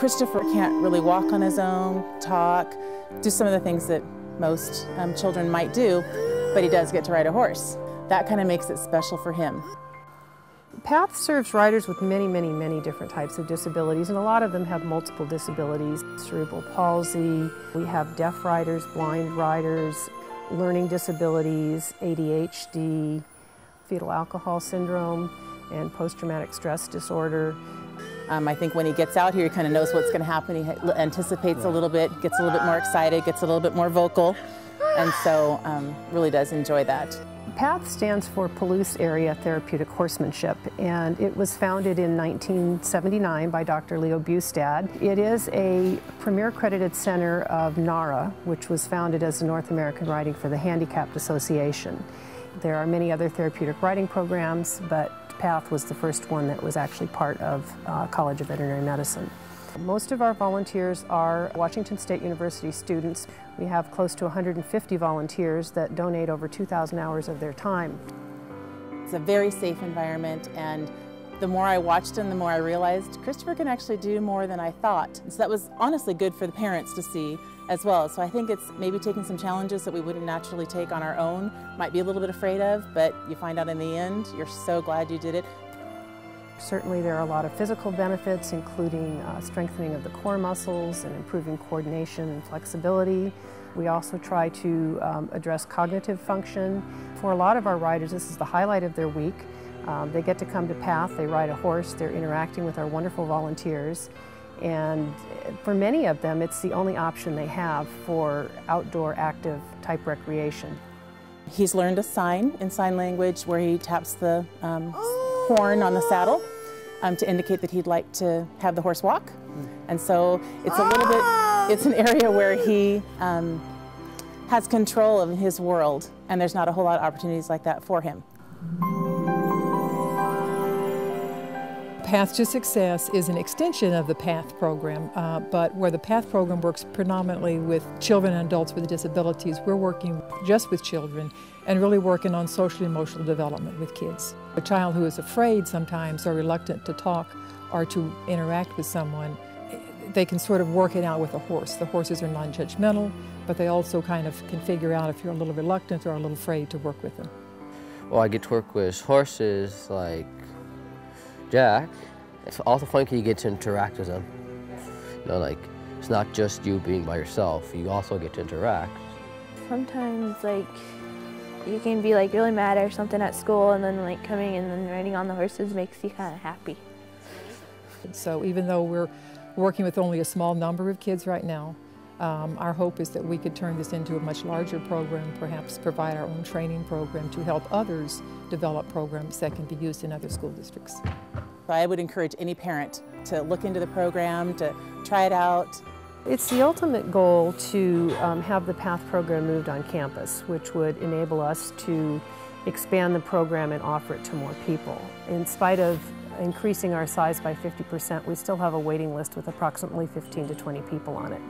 Christopher can't really walk on his own, talk, do some of the things that most children might do, but he does get to ride a horse. That kind of makes it special for him. PATH serves riders with many different types of disabilities, and a lot of them have multiple disabilities. Cerebral palsy, we have deaf riders, blind riders, learning disabilities, ADHD, fetal alcohol syndrome, and post-traumatic stress disorder. I think when he gets out here, he kind of knows what's going to happen. He anticipates a little bit, gets a little bit more excited, gets a little bit more vocal, and so really does enjoy that. PATH stands for Palouse Area Therapeutic Horsemanship, and it was founded in 1979 by Dr. Leo Bustad. It is a Premier Accredited Center of NARHA, which was founded as the North American Riding for the Handicapped Association. There are many other therapeutic riding programs, but PATH was the first one that was actually part of College of Veterinary Medicine. Most of our volunteers are Washington State University students. We have close to 150 volunteers that donate over 2,000 hours of their time. It's a very safe environment, and the more I watched him, the more I realized Christopher can actually do more than I thought. So that was honestly good for the parents to see as well. So I think it's maybe taking some challenges that we wouldn't naturally take on our own, might be a little bit afraid of, but you find out in the end, you're so glad you did it. Certainly there are a lot of physical benefits, including strengthening of the core muscles and improving coordination and flexibility. We also try to address cognitive function. For a lot of our riders, this is the highlight of their week. They get to come to PATH, they ride a horse, they're interacting with our wonderful volunteers, and for many of them it's the only option they have for outdoor active type recreation. He's learned a sign in sign language where he taps the horn on the saddle to indicate that he'd like to have the horse walk. And so it's a little bit, it's an area where he has control of his world, and there's not a whole lot of opportunities like that for him. Path to Success is an extension of the PATH program, but where the PATH program works predominantly with children and adults with disabilities, we're working just with children and really working on social and emotional development with kids. A child who is afraid sometimes or reluctant to talk or to interact with someone, they can sort of work it out with a horse. The horses are non-judgmental, but they also kind of can figure out if you're a little reluctant or a little afraid to work with them. Well, I get to work with horses like Jack. It's also fun because you get to interact with them. You know, like, it's not just you being by yourself, you also get to interact. Sometimes, like, you can be like really mad or something at school, and then like coming and then riding on the horses makes you kind of happy. So even though we're working with only a small number of kids right now, our hope is that we could turn this into a much larger program, perhaps provide our own training program to help others develop programs that can be used in other school districts. I would encourage any parent to look into the program, to try it out. It's the ultimate goal to have the PATH program moved on campus, which would enable us to expand the program and offer it to more people. In spite of increasing our size by 50%, we still have a waiting list with approximately 15 to 20 people on it.